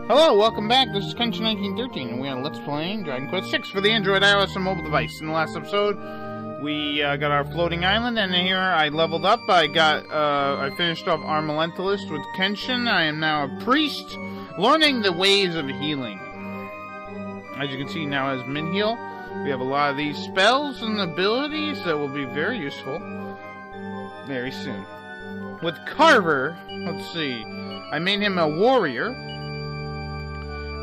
Hello, welcome back. This is Kenshin1913, and we are Let's Playing Dragon Quest VI for the Android, iOS, and mobile device. In the last episode, we got our floating island, and here I leveled up. I finished off Armamentalist with Kenshin. I am now a priest, learning the ways of healing. As you can see now as Min-Heal, we have a lot of these spells and abilities that will be very useful very soon. With Carver, let's see, I made him a warrior.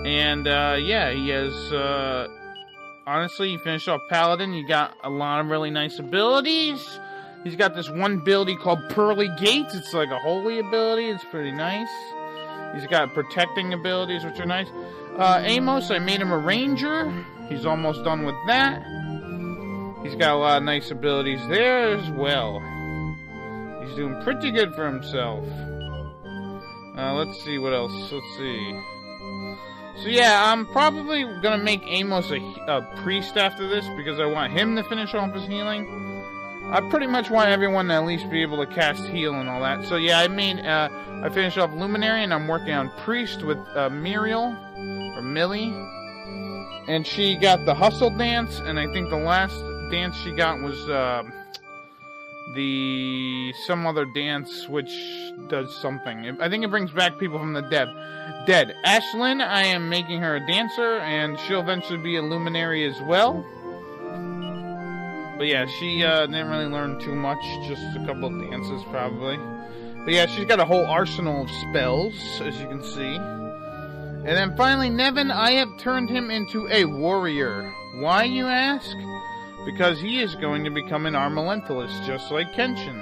And, yeah, he has, honestly, he finished off Paladin. He got a lot of really nice abilities. He's got this one ability called Pearly Gates. It's like a holy ability. It's pretty nice. He's got protecting abilities, which are nice. Amos, I made him a ranger. He's almost done with that. He's got a lot of nice abilities there as well. He's doing pretty good for himself. Let's see what else. Let's see. So yeah, I'm probably gonna make Amos a priest after this because I want him to finish off his healing. I pretty much want everyone to at least be able to cast heal and all that. So yeah, I finished off Luminary and I'm working on priest with Muriel or Millie, and she got the hustle dance, and I think the last dance she got was some other dance which does something. I think it brings back people from the dead. Ashlyn, I am making her a dancer, and she'll eventually be a luminary as well. But yeah, she didn't really learn too much, just a couple of dances probably. But yeah, she's got a whole arsenal of spells, as you can see. And then finally, Nevin, I have turned him into a warrior. Why, you ask? Because he is going to become an Armamentalist, just like Kenshin.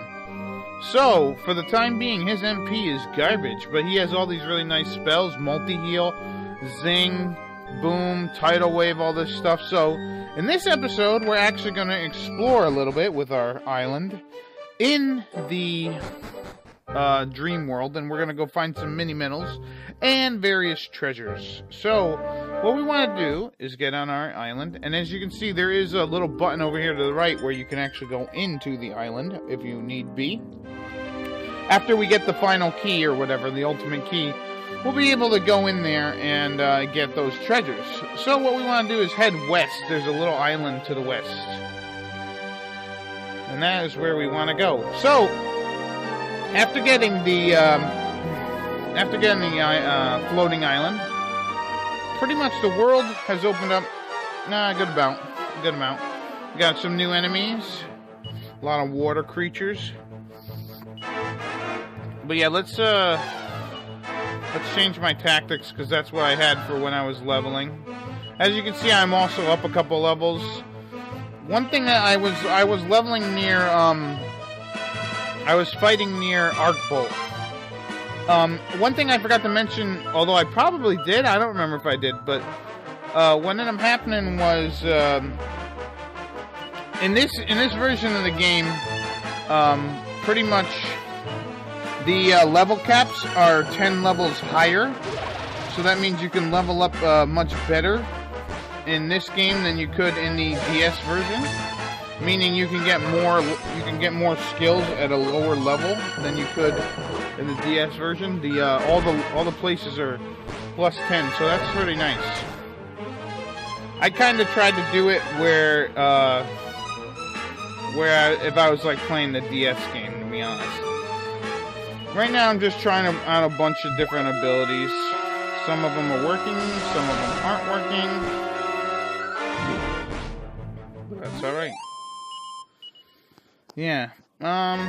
So, for the time being, his MP is garbage, but he has all these really nice spells, multi-heal, zing, boom, tidal wave, all this stuff. So, in this episode, we're actually going to explore a little bit with our island in the dream world, and we're going to go find some mini-medals and various treasures. So, what we want to do is get on our island, and as you can see, there is a little button over here to the right where you can actually go into the island if you need be. After we get the final key or whatever, the ultimate key, we'll be able to go in there and get those treasures. So what we want to do is head west. There's a little island to the west, and that is where we want to go. So after getting the floating island, pretty much the world has opened up. Nah, good amount. We got some new enemies, a lot of water creatures. But yeah, let's change my tactics, because that's what I had for when I was leveling. As you can see, I'm also up a couple levels. One thing that I was leveling near, I was fighting near Arc Bolt. One thing I forgot to mention, although I probably did, I don't remember if I did, but what ended up happening was in this version of the game, pretty much the level caps are 10 levels higher, so that means you can level up much better in this game than you could in the DS version. Meaning you can get more skills at a lower level than you could in the DS version. All the places are plus 10, so that's pretty nice. I kind of tried to do it where if I was like playing the DS game, to be honest. Right now I'm just trying out a bunch of different abilities. Some of them are working, some of them aren't working. But that's alright. Yeah. Yeah,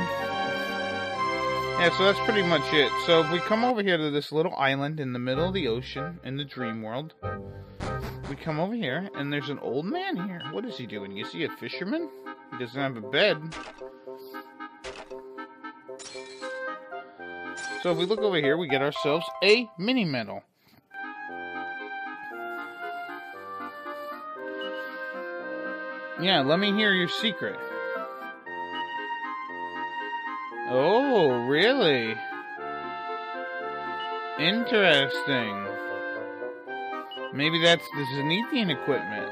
so that's pretty much it. So if we come over here to this little island in the middle of the ocean in the dream world, we come over here and there's an old man here. What is he doing? You see a fisherman? He doesn't have a bed. So if we look over here, we get ourselves a mini medal. Yeah, let me hear your secret. Oh, really? Interesting. Maybe that's the Zenithian equipment.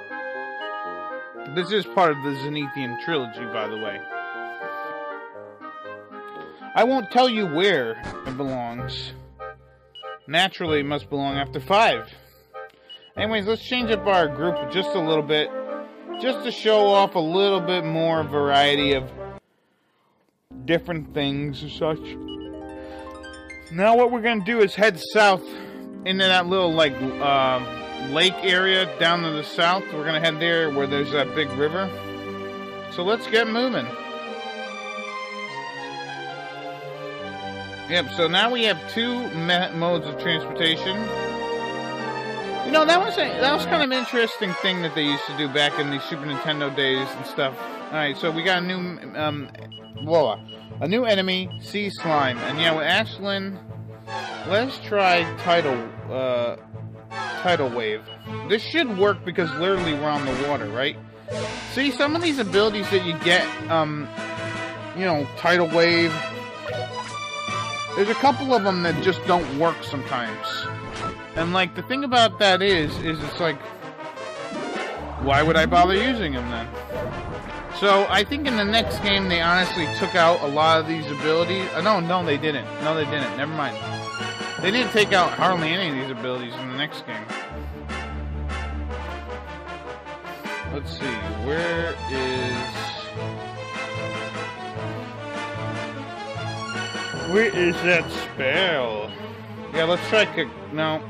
This is part of the Zenithian trilogy, by the way. I won't tell you where it belongs. Naturally, it must belong after 5. Anyways, let's change up our group just a little bit. Just to show off a little bit more variety of different things and such. Now what we're going to do is head south into that little, like, lake area down to the south. We're going to head there where there's that big river. So let's get moving. Yep, so now we have 2 modes of transportation. You know, that was kind of an interesting thing that they used to do back in the Super Nintendo days and stuff. Alright, so we got a new enemy, Sea Slime. And yeah, with Ashlyn, let's try Tidal Wave. This should work because literally we're on the water, right? See, some of these abilities that you get, you know, Tidal Wave, there's a couple of them that just don't work sometimes. And, like, the thing about that is it's like, why would I bother using them then? So, I think in the next game, they honestly took out a lot of these abilities. No, they didn't. No, they didn't. Never mind. They didn't take out hardly any of these abilities in the next game. Let's see. Where is that spell? Yeah, let's try no.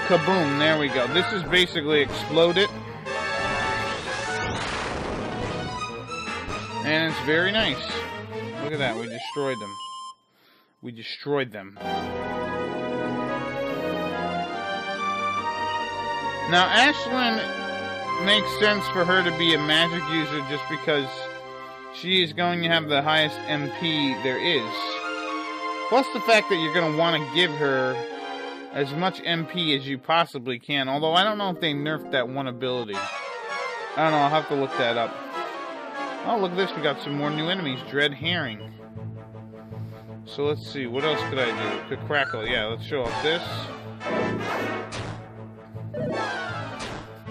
Kaboom, there we go. This is basically explode it. And it's very nice. Look at that, we destroyed them. We destroyed them. Now, Ashlyn makes sense for her to be a magic user just because she is going to have the highest MP there is. Plus the fact that you're going to want to give her as much MP as you possibly can. Although I don't know if they nerfed that one ability. I don't know, I'll have to look that up. Oh, look at this, we got some more new enemies. Dread Herring. So let's see, what else could I do? Could Crackle, yeah, let's show off this.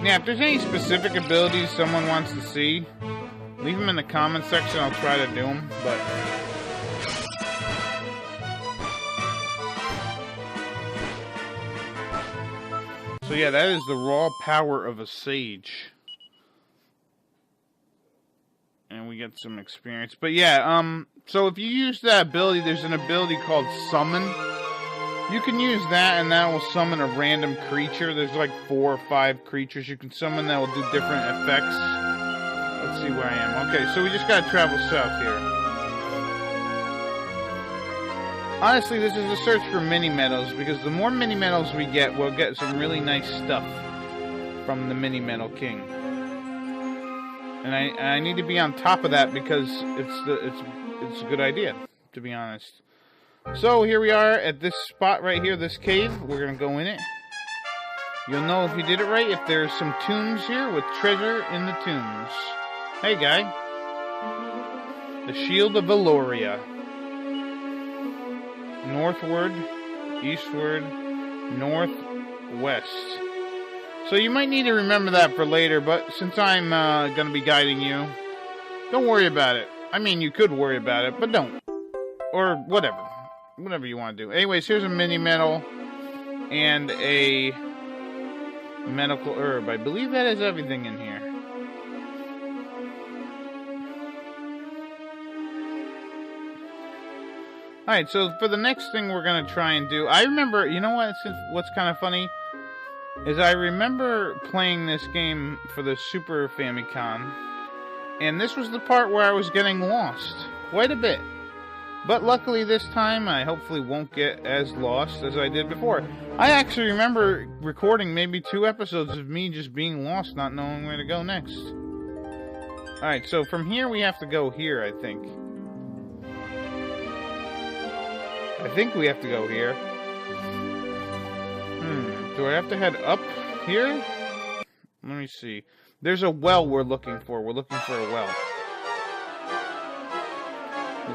Yeah, if there's any specific abilities someone wants to see, leave them in the comment section, I'll try to do them, but... So yeah, that is the raw power of a sage. And we get some experience. But yeah, so if you use that ability, there's an ability called Summon. You can use that, and that will summon a random creature. There's like 4 or 5 creatures you can summon that will do different effects. Let's see where I am. Okay, so we just gotta travel south here. Honestly, this is a search for mini-medals, because the more mini-medals we get, we'll get some really nice stuff from the Mini-Medal King. And I need to be on top of that because it's a good idea, to be honest. So here we are at this spot right here, this cave. We're gonna go in it. You'll know if you did it right if there's some tombs here with treasure in the tombs. Hey, guy. The Shield of Valoria. Northward, eastward, northwest. So you might need to remember that for later, but since I'm going to be guiding you, don't worry about it. I mean, you could worry about it, but don't. Or whatever. Whatever you want to do. Anyways, here's a mini-medal and a medical herb. I believe that is everything in here. Alright, so for the next thing we're going to try and do... I remember... You know what's kind of funny? Is I remember playing this game for the Super Famicom. And this was the part where I was getting lost. Quite a bit. But luckily this time, I hopefully won't get as lost as I did before. I actually remember recording maybe 2 episodes of me just being lost, not knowing where to go next. Alright, so from here we have to go here, I think. I think we have to go here. Do I have to head up here? Let me see. There's a well we're looking for. We're looking for a well.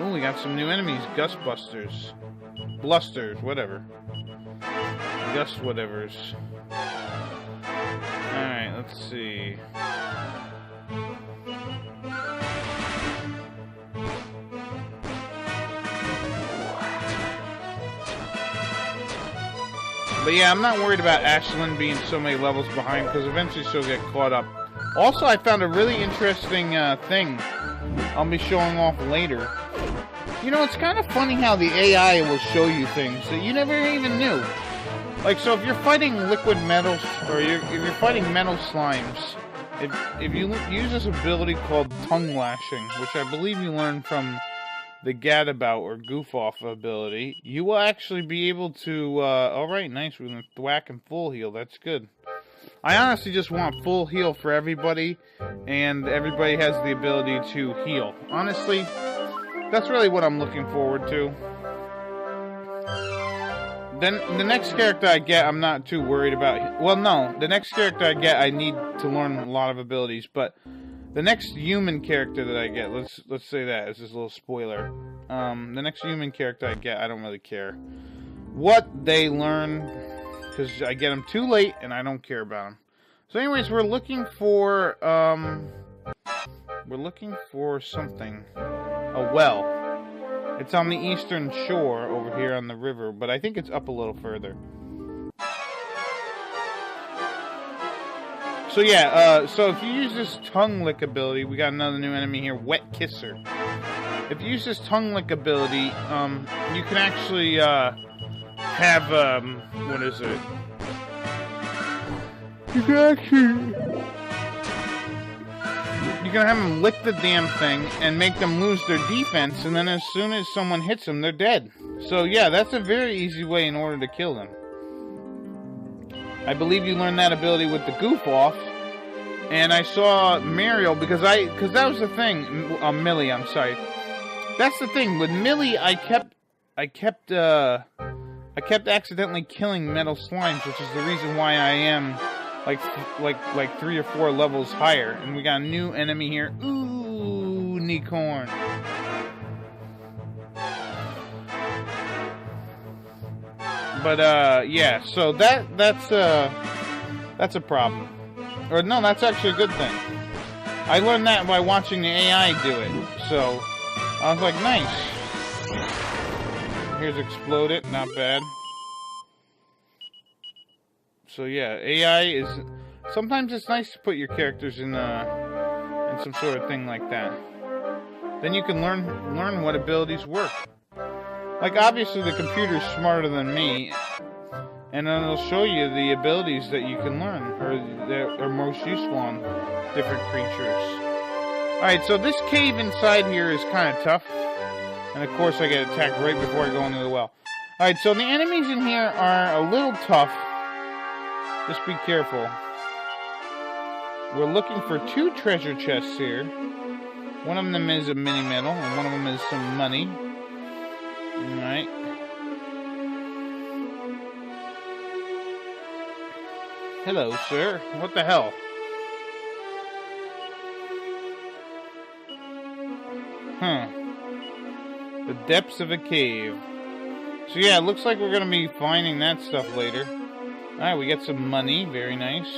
Oh, we got some new enemies. Gustbusters. Blusters, whatever. Gust whatevers. Alright, let's see. But yeah, I'm not worried about Ashlyn being so many levels behind, because eventually she'll get caught up. Also, I found a really interesting thing I'll be showing off later. You know, it's kind of funny how the AI will show you things that you never even knew. Like, so if you're fighting liquid metals, or if you're fighting metal slimes, if you use this ability called tongue lashing, which I believe you learned from the Gadabout or Goof Off ability, you will actually be able to, alright, nice, we're going to thwack and full heal, that's good. I honestly just want full heal for everybody, and everybody has the ability to heal. Honestly, that's really what I'm looking forward to. Then, the next character I get, I'm not too worried about. Well, no, the next character I get, I need to learn a lot of abilities, but the next human character that I get, let's say that, as this little spoiler. The next human character I get, I don't really care what they learn, because I get them too late, and I don't care about them. So anyways, we're looking for something. A well. It's on the eastern shore over here on the river, but I think it's up a little further. So yeah, so if you use this tongue lick ability, we got another new enemy here, Wet Kisser. If you use this tongue lick ability, you can actually have what is it? You can have them lick the damn thing and make them lose their defense, and then as soon as someone hits them, they're dead. So yeah, that's a very easy way in order to kill them. I believe you learned that ability with the Goof Off, and I saw Mariel, because that was the thing, Millie, I'm sorry. That's the thing, with Millie, I kept accidentally killing metal slimes, which is the reason why I am like 3 or 4 levels higher. And we got a new enemy here. Ooh, Unicorn. But yeah, so that's a problem. Or no, that's actually a good thing. I learned that by watching the AI do it. So I was like, nice. Here's Explode It, not bad. So yeah, AI is... Sometimes it's nice to put your characters in some sort of thing like that. Then you can learn what abilities work. Like, obviously the computer's smarter than me, and then it'll show you the abilities that you can learn, or that are most useful on different creatures. Alright, so this cave inside here is kind of tough. And of course I get attacked right before I go into the well. Alright, so the enemies in here are a little tough. Just be careful. We're looking for 2 treasure chests here. One of them is a mini medal, and one of them is some money. Alright. Hello, sir. What the hell? Huh. The depths of a cave. So yeah, it looks like we're gonna be finding that stuff later. Alright, we get some money. Very nice.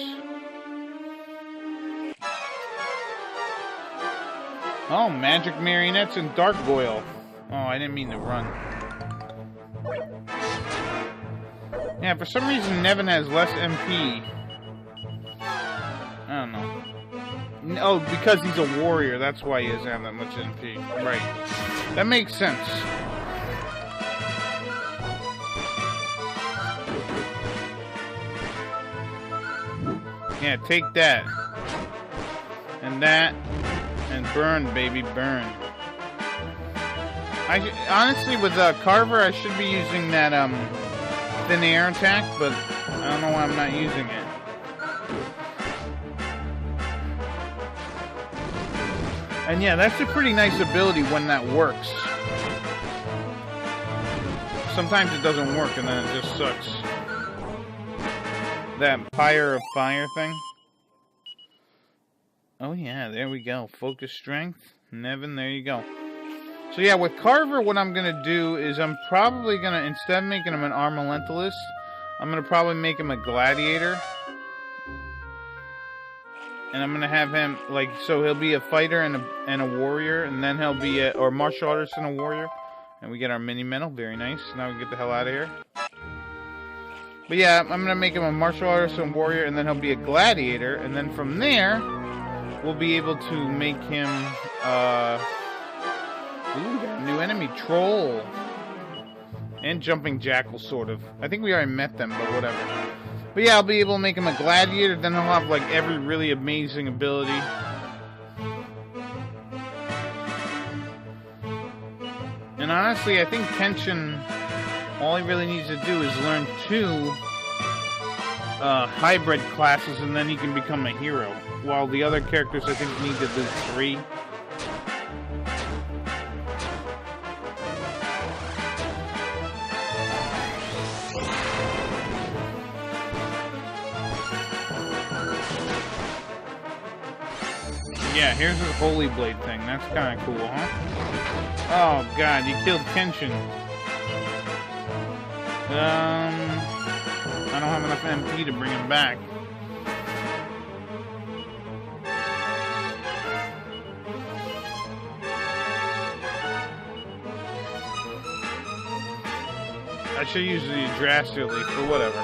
Oh, magic marionettes and dark oil. Oh, I didn't mean to run. Yeah, for some reason Nevin has less MP. I don't know. Oh, because he's a warrior, that's why he doesn't have that much MP. Right. That makes sense. Yeah, take that. And that. And burn, baby, burn. Honestly, with Carver, I should be using that thin air attack, but I don't know why I'm not using it. And yeah, that's a pretty nice ability when that works. Sometimes it doesn't work and then it just sucks. That Pyre of Fire thing. Oh yeah, there we go. Focus strength. Nevin, there you go. So yeah, with Carver, what I'm going to do is I'm probably going to, instead of making him an Armamentalist, I'm going to probably make him a Gladiator. And I'm going to have him, like, so he'll be a fighter and a warrior, and then he'll be or martial artist and a warrior. And we get our mini medal. Very nice. Now we can get the hell out of here. But yeah, I'm gonna make him a martial artist and warrior, and then he'll be a gladiator, and then from there, we'll be able to make him, ooh, we got a new enemy, troll. And jumping jackal, sort of. I think we already met them, but whatever. But yeah, I'll be able to make him a gladiator, then he'll have, like, every really amazing ability. And honestly, I think Kenshin, all he really needs to do is learn 2 hybrid classes, and then he can become a hero. While the other characters, I think, need to do 3. Yeah, here's his Holy Blade thing. That's kind of cool, huh? Oh, God, you killed Kenshin. I don't have enough MP to bring him back. I should use the Yggdrasil leaf, but whatever.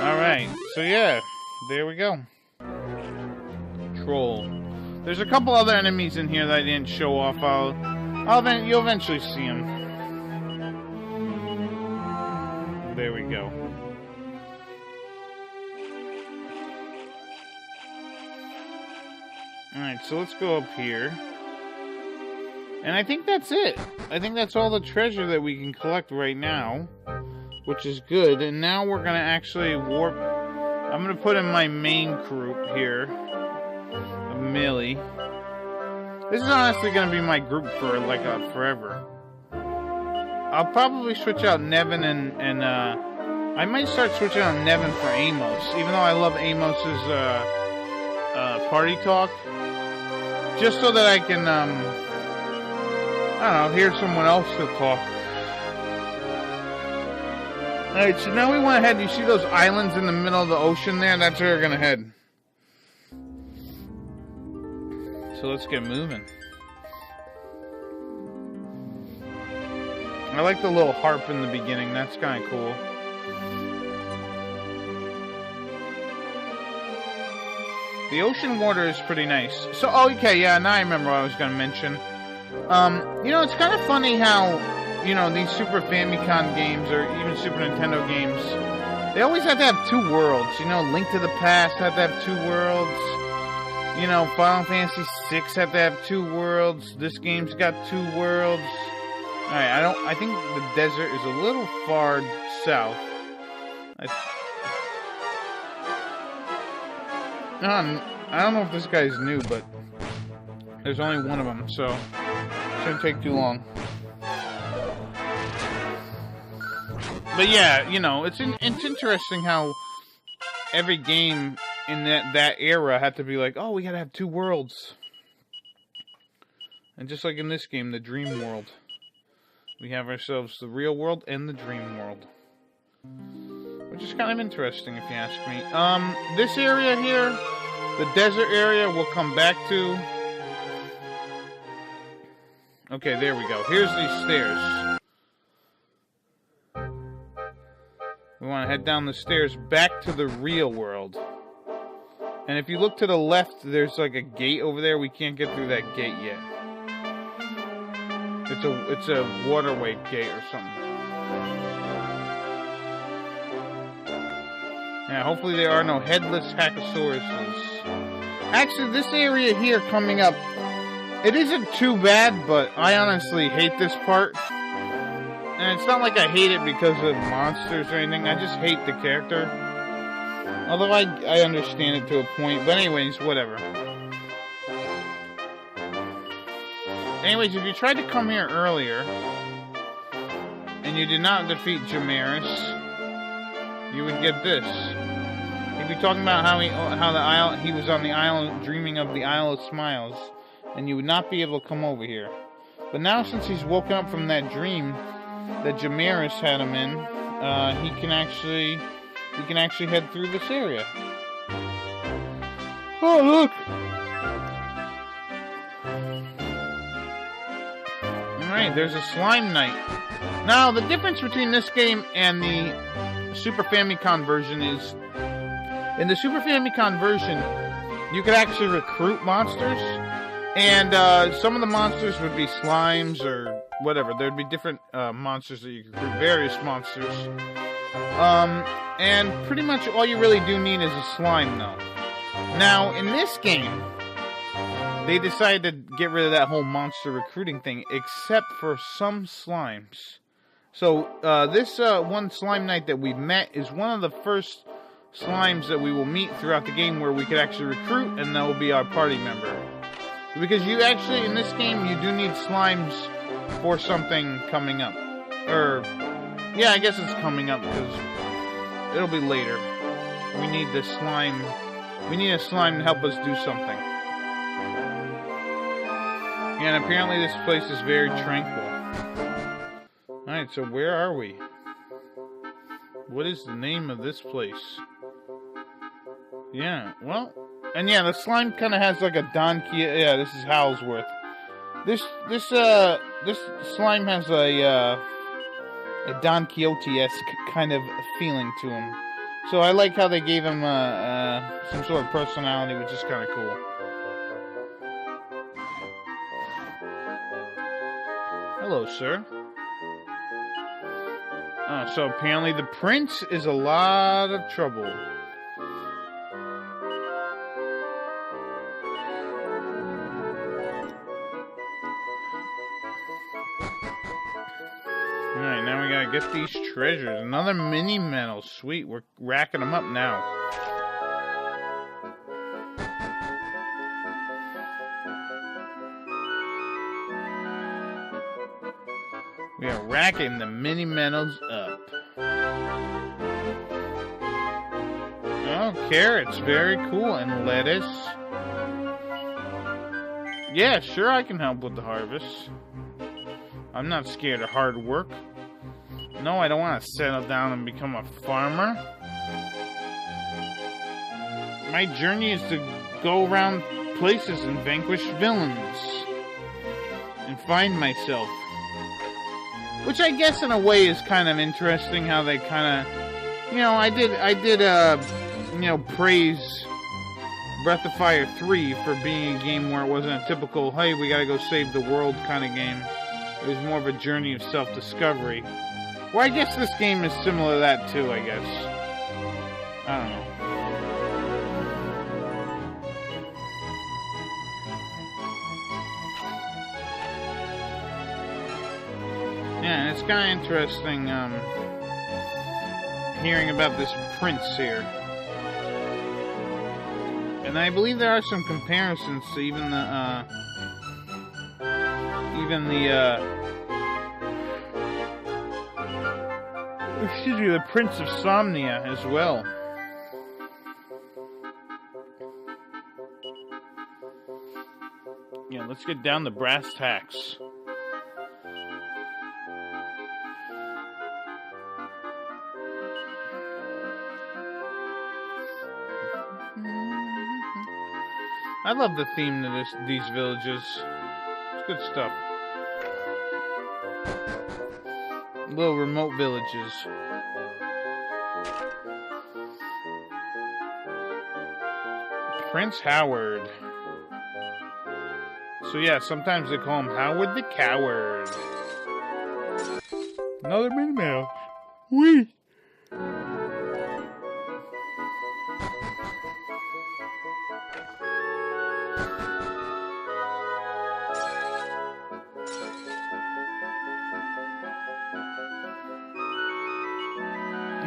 Alright, so yeah, there we go. Troll. There's a couple other enemies in here that I didn't show off. You'll eventually see them. There we go. Alright, so let's go up here. And I think that's it. I think that's all the treasure that we can collect right now. Which is good. And now we're going to actually warp. I'm going to put in my main group here. Of Millie. This is honestly going to be my group for like forever. I'll probably switch out Nevin and I might start switching out Nevin for Amos. Even though I love Amos's party talk. Just so that I can, I don't know, hear someone else to talk. Alright, so now we went ahead. You see those islands in the middle of the ocean there? That's where we're gonna head. So let's get moving. I like the little harp in the beginning. That's kind of cool. The ocean water is pretty nice. So, oh, okay, yeah, now I remember what I was going to mention. You know, it's kind of funny how, you know, these Super Famicom games, or even Super Nintendo games, they always have to have 2 worlds. You know, Link to the Past had to have 2 worlds. You know, Final Fantasy VI had to have 2 worlds. This game's got 2 worlds. Alright, I think the desert is a little far south. I don't know if this guy's new, but there's only one of them, so it shouldn't take too long. But yeah, you know, it's interesting how every game in that era had to be like, oh, we gotta have 2 worlds. And just like in this game, the Dream World, we have ourselves the real world and the Dream World. Which is kind of interesting, if you ask me. This area here, the desert area, we'll come back to. Okay, there we go. Here's these stairs. We want to head down the stairs back to the real world. And if you look to the left, there's like a gate over there. We can't get through that gate yet. It's a waterway gate or something. Yeah, hopefully there are no headless Hackasauruses. Actually, this area here coming up, it isn't too bad, but I honestly hate this part. And it's not like I hate it because of monsters or anything, I just hate the character. Although I understand it to a point, but anyways, whatever. Anyways, if you tried to come here earlier, and you did not defeat Jamaris, you would get this. He'd be talking about how he was on the island, dreaming of the Isle of Smiles, and you would not be able to come over here. But now, since he's woken up from that dream that Jamaris had him in, he can actually head through this area. Oh, look! Alright, there's a slime night. Now, the difference between this game and the Super Famicom version is, in the Super Famicom version, you could actually recruit monsters, and some of the monsters would be slimes or whatever. There'd be different monsters that you could recruit, various monsters. And pretty much all you really do need is a slime, though. Now, in this game, they decided to get rid of that whole monster recruiting thing, except for some slimes. So, this one slime night that we've met is one of the first slimes that we will meet throughout the game where we could actually recruit, and that will be our party member. Because you actually, in this game, you do need slimes for something coming up. Yeah, I guess it's coming up, because it'll be later. We need the slime. We need a slime to help us do something. And apparently this place is very tranquil. Alright, so where are we? What is the name of this place? Yeah, well... And yeah, the slime kind of has like a Don Quixote... Yeah, this is Howlsworth. This slime has a Don Quixote-esque kind of feeling to him. So I like how they gave him some sort of personality, which is kind of cool. Hello, sir. So apparently the prince is a lot of trouble. Alright, now we gotta get these treasures. Another mini medal. Sweet, we're racking them up now. We are racking the mini medals up. Oh, carrots, very cool. And lettuce. Yeah, sure, I can help with the harvest. I'm not scared of hard work. No, I don't want to settle down and become a farmer. My journey is to go around places and vanquish villains. And find myself. Which I guess in a way is kind of interesting how they kind of... You know, I did, you know, praise Breath of Fire 3 for being a game where it wasn't a typical, hey, we gotta go save the world kind of game. It was more of a journey of self-discovery. Well, I guess this game is similar to that too, I guess. I don't know. Yeah, it's kind of interesting, hearing about this prince here. And I believe there are some comparisons to even the, excuse me, the Prince of Somnia as well. Yeah, let's get down to brass tacks. I love the theme to these villages. It's good stuff. Little remote villages. Prince Howard. So yeah, sometimes they call him Howard the Coward. Another mini-mail. Whee!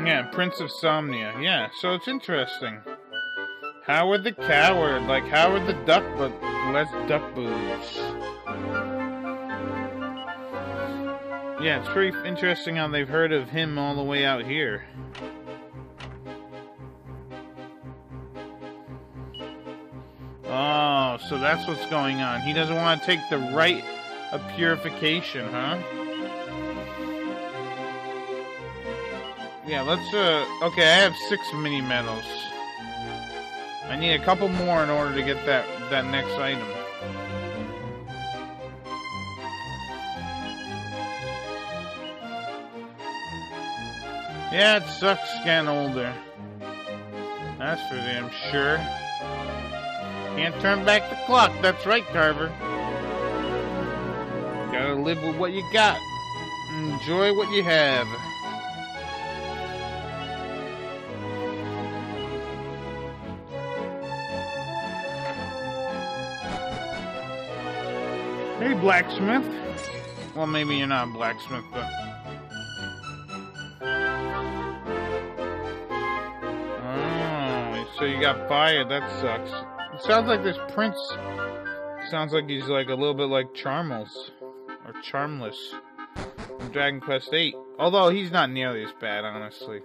Yeah, Prince of Somnia. Yeah, so it's interesting. Howard the Coward, like Howard the Duck, but less duck boobs. Yeah, it's pretty interesting how they've heard of him all the way out here. Oh, so that's what's going on. He doesn't want to take the rite of purification, huh? Yeah, let's, okay, I have 6 mini medals. I need a couple more in order to get that next item. Yeah, it sucks getting older. That's for damn sure. Can't turn back the clock. That's right, Carver. Gotta live with what you got. Enjoy what you have. Hey, blacksmith. Well, maybe you're not a blacksmith, but... Oh, so you got fired. That sucks. It sounds like this prince... Sounds like he's like a little bit like Charmless. Or Charmless. From Dragon Quest VIII. Although, he's not nearly as bad, honestly.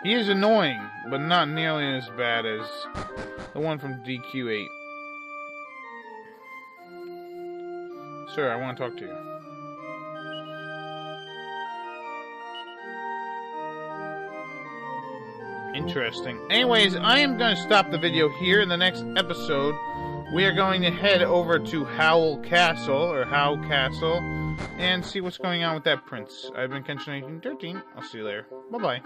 He is annoying, but not nearly as bad as the one from DQ8. Sir, I want to talk to you. Interesting. Anyways, I am going to stop the video here. In the next episode, we are going to head over to Howcastle, and see what's going on with that prince. I've been Kenshin 1813. I'll see you later. Bye-bye.